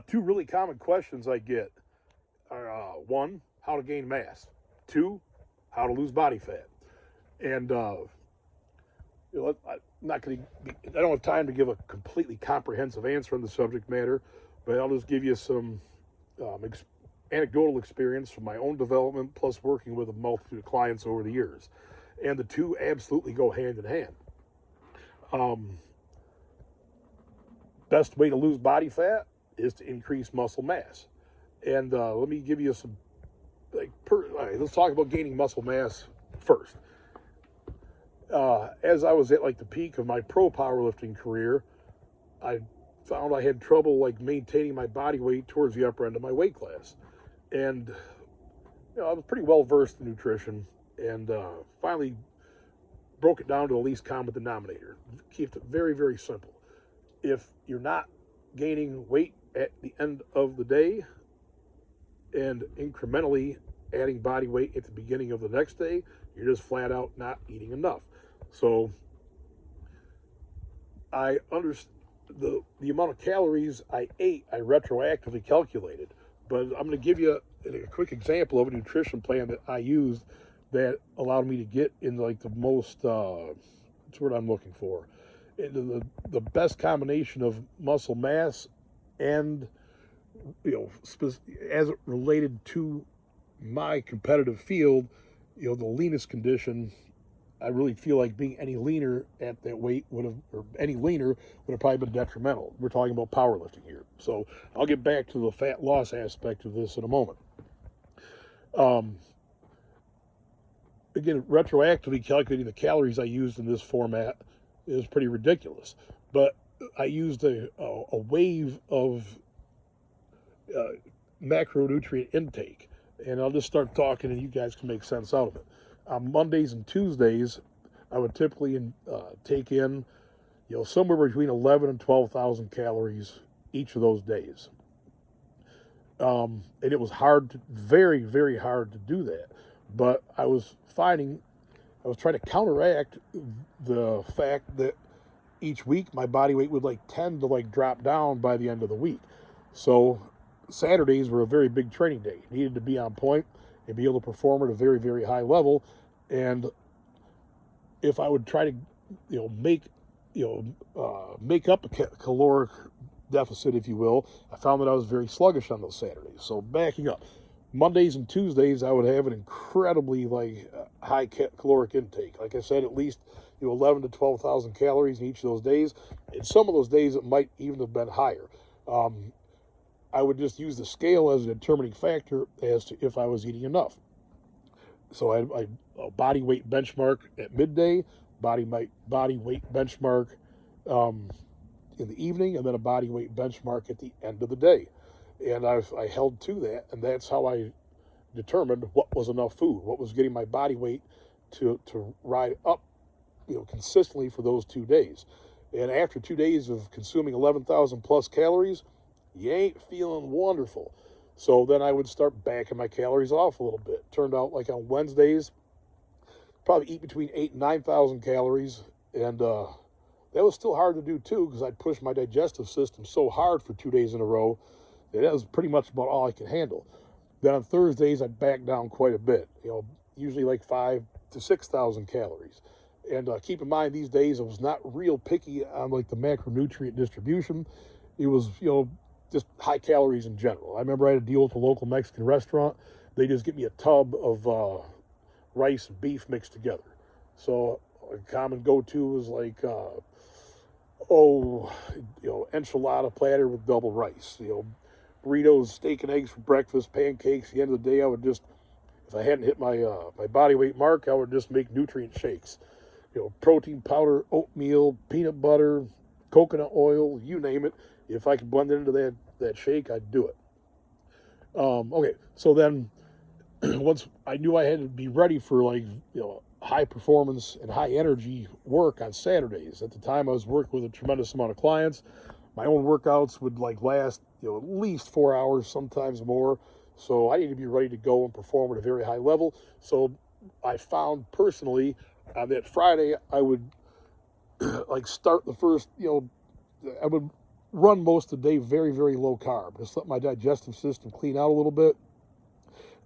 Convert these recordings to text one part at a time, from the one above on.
Two really common questions I get are one, how to gain mass, two, how to lose body fat. And I'm not going to, I don't have time to give a completely comprehensive answer on the subject matter, but I'll just give you some anecdotal experience from my own development plus working with a multitude of clients over the years. And the two absolutely go hand in hand. Um, Best way to lose body fat is to increase muscle mass. And let me give you some, all right, let's talk about gaining muscle mass first. As I was at like the peak of my pro powerlifting career, I found I had trouble like maintaining my body weight towards the upper end of my weight class. And I was pretty well versed in nutrition, and finally broke it down to the least common denominator. Keep it very, very simple. If you're not gaining weight at the end of the day and incrementally adding body weight at the beginning of the next day, you're just flat out not eating enough. So I understand the amount of calories I ate, I retroactively calculated. But I'm going to give you a quick example of a nutrition plan that I used that allowed me to get in like the most, that's what I'm looking for, into the best combination of muscle mass and, as it related to my competitive field, the leanest condition. I really feel like being any leaner at that weight or any leaner would have probably been detrimental. We're talking about powerlifting here. So I'll get back to the fat loss aspect of this in a moment. Um, Again, retroactively calculating the calories I used in this format is pretty ridiculous. But I used a wave of macronutrient intake. And I'll just start talking and you guys can make sense out of it. On Mondays and Tuesdays, I would typically take in, somewhere between 11 and 12,000 calories each of those days. And it was very, very hard to do that. But I was trying to counteract the fact that each week my body weight would tend to drop down by the end of the week. So Saturdays were a very big training day. Needed to be on point and be able to perform at a very, very high level. And if I would try to, make up a caloric deficit, if you will, I found that I was very sluggish on those Saturdays. So backing up, Mondays and Tuesdays, I would have an incredibly high caloric intake. Like I said, at least 11 to 12,000 calories in each of those days. And some of those days, it might even have been higher. I would just use the scale as a determining factor as to if I was eating enough. So I had a body weight benchmark at midday, body weight benchmark in the evening, and then a body weight benchmark at the end of the day. And I held to that, and that's how I determined what was enough food, what was getting my body weight to ride up, consistently for those 2 days. And after 2 days of consuming 11,000 plus calories, you ain't feeling wonderful. So then I would start backing my calories off a little bit. Turned out like on Wednesdays, probably eat between 8,000 and 9,000 calories. And that was still hard to do too, because I'd push my digestive system so hard for 2 days in a row that was pretty much about all I could handle. Then on Thursdays, I'd back down quite a bit, usually like 5,000 to 6,000 calories. And keep in mind, these days I was not real picky on the macronutrient distribution. It was, just high calories in general. I remember I had a deal with a local Mexican restaurant. They just get me a tub of rice and beef mixed together. So a common go-to was enchilada platter with double rice. Burritos, steak and eggs for breakfast, pancakes. At the end of the day, I would just, if I hadn't hit my my body weight mark, I would just make nutrient shakes. Protein powder, oatmeal, peanut butter, coconut oil, you name it. If I could blend it into that shake, I'd do it. Okay, so then once I knew I had to be ready for high performance and high energy work on Saturdays. At the time, I was working with a tremendous amount of clients. My own workouts would last at least 4 hours, sometimes more. So I needed to be ready to go and perform at a very high level. So I found personally on that Friday I would start the first I would run most of the day very, very low carb. Just let my digestive system clean out a little bit.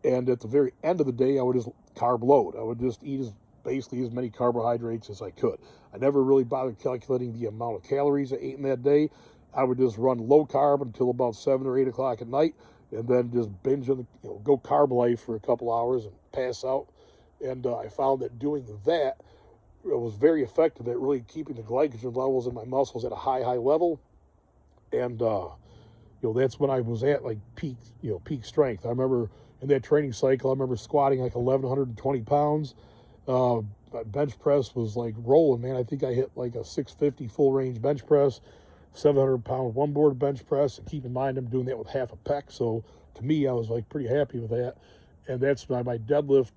And at the very end of the day, I would just carb load. I would just eat basically as many carbohydrates as I could. I never really bothered calculating the amount of calories I ate in that day. I would just run low carb until about 7 or 8 o'clock at night, and then just binge on go carb life for a couple hours and pass out. And I found that doing that was very effective at really keeping the glycogen levels in my muscles at a high level. And that's when I was at like peak strength. I remember in that training cycle, I remember squatting like 1,120 pounds. My bench press was like rolling, man. I think I hit like a 650 full range bench press, 700-pound one board bench press. And keep in mind, I'm doing that with half a pec. So to me, I was like pretty happy with that. And that's when my deadlift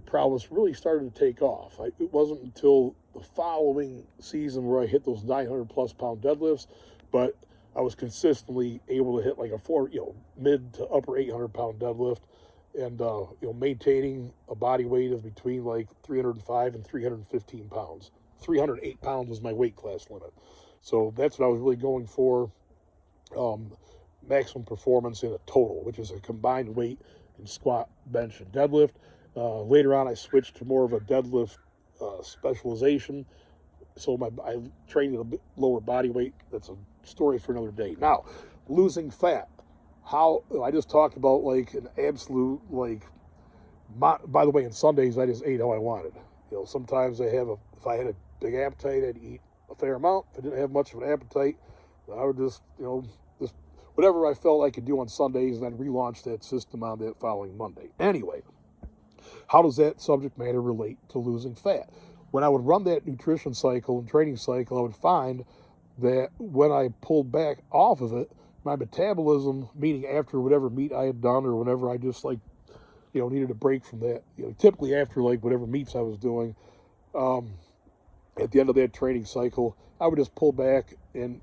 prowess really started to take off. It wasn't until the following season where I hit those 900+ pound deadlifts, but I was consistently able to hit like a mid to upper 800-pound deadlift, and maintaining a body weight of between like 305 and 315 pounds. 308 pounds was my weight class limit. So that's what I was really going for. Maximum performance in a total, which is a combined weight in squat, bench, and deadlift. Later on, I switched to more of a deadlift specialization. So I trained at a bit lower body weight. That's a story for another day. Now, losing fat. How I just talked about like an absolute by the way, on Sundays I just ate how I wanted. Sometimes if I had a big appetite, I'd eat a fair amount. If I didn't have much of an appetite, I would just whatever I felt I could do on Sundays, and then relaunch that system on that following Monday. Anyway, how does that subject matter relate to losing fat? When I would run that nutrition cycle and training cycle, I would find that when I pulled back off of it, my metabolism, meaning after whatever meet I had done or whenever I just needed a break from that, typically after whatever meets I was doing, at the end of that training cycle, I would just pull back and,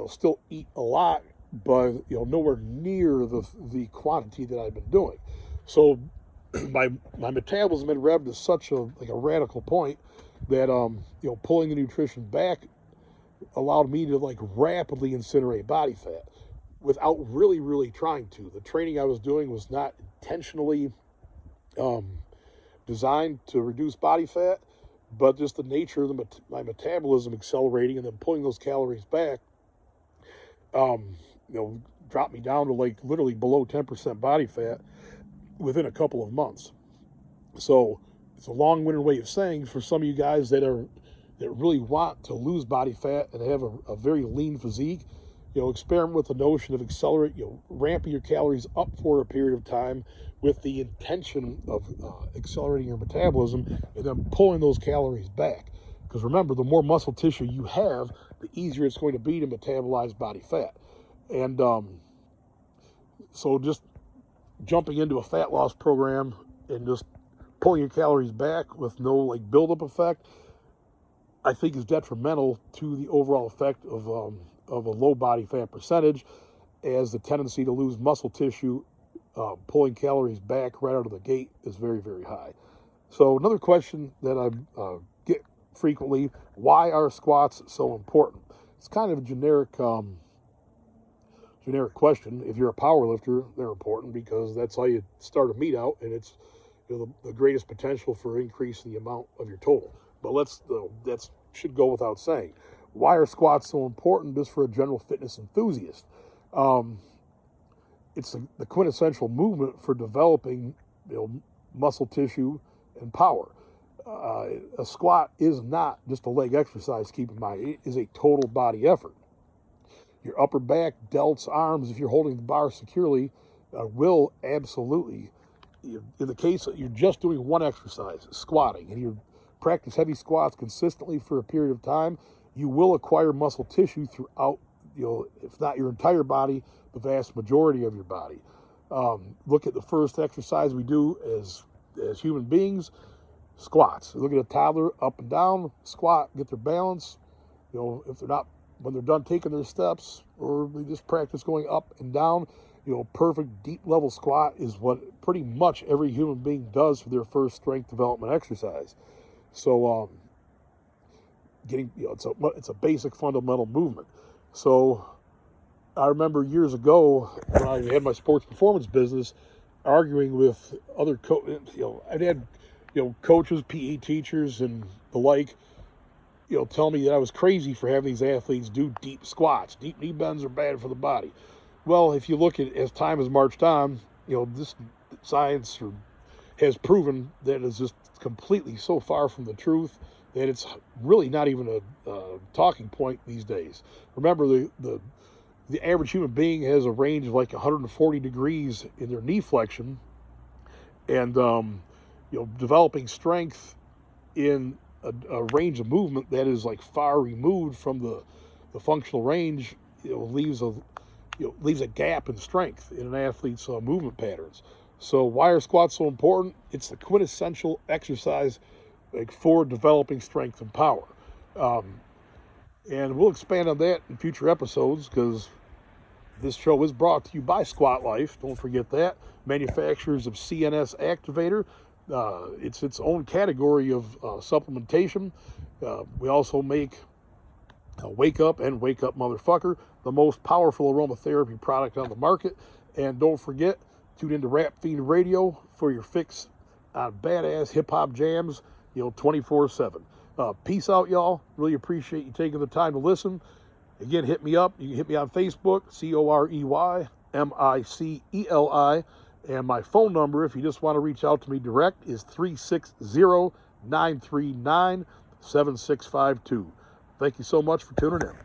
still eat a lot, but, nowhere near the quantity that I've been doing. So my metabolism had revved to such a radical point that, pulling the nutrition back allowed me to rapidly incinerate body fat without really, really trying to. The training I was doing was not intentionally designed to reduce body fat, but just the nature of my metabolism accelerating and then pulling those calories back, dropped me down to literally below 10% body fat within a couple of months. So it's a long-winded way of saying, for some of you guys that really want to lose body fat and have a very lean physique, experiment with the notion of ramping your calories up for a period of time with the intention of accelerating your metabolism and then pulling those calories back. Because remember, the more muscle tissue you have, the easier it's going to be to metabolize body fat. And so just jumping into a fat loss program and just pulling your calories back with no buildup effect, I think is detrimental to the overall effect of a low body fat percentage, as the tendency to lose muscle tissue, pulling calories back right out of the gate, is very, very high. So another question that I get frequently: why are squats so important? It's kind of a generic question. If you're a power lifter, they're important because that's how you start a meet out, and it's the greatest potential for increasing the amount of your total. But that should go without saying. Why are squats so important just for a general fitness enthusiast? It's the quintessential movement for developing muscle tissue and power. A squat is not just a leg exercise, keep in mind. It is a total body effort. Your upper back, delts, arms, if you're holding the bar securely, will absolutely, in the case that you're just doing one exercise, squatting, and you practice heavy squats consistently for a period of time, you will acquire muscle tissue throughout, if not your entire body, the vast majority of your body. Look at the first exercise we do as human beings, squats. Look at a toddler, up and down, squat, get their balance. If they're not, when they're done taking their steps, or they just practice going up and down, perfect deep level squat is what pretty much every human being does for their first strength development exercise. So, it's a basic fundamental movement. So I remember years ago when I had my sports performance business, arguing with other I'd had coaches, PE teachers, and the like, tell me that I was crazy for having these athletes do deep squats. Deep knee bends are bad for the body. Well, if you look at as time has marched on, this science has proven that it's just completely so far from the truth that it's really not even a talking point these days. Remember, the average human being has a range of like 140 degrees in their knee flexion, and developing strength in a range of movement that is like far removed from the functional range, leaves a gap in strength in an athlete's movement patterns. So why are squats so important? It's the quintessential exercise for developing strength and power. And we'll expand on that in future episodes, because this show is brought to you by Squat Life. Don't forget that. Manufacturers of CNS Activator. It's its own category of supplementation. We also make Wake Up and Wake Up Motherfucker, the most powerful aromatherapy product on the market. And don't forget, tune into Rap Fiend Radio for your fix on badass hip-hop jams, 24/7. Peace out, y'all. Really appreciate you taking the time to listen. Again, hit me up. You can hit me on Facebook, COREYMICELI. And my phone number, if you just want to reach out to me direct, is 360-939-7652. Thank you so much for tuning in.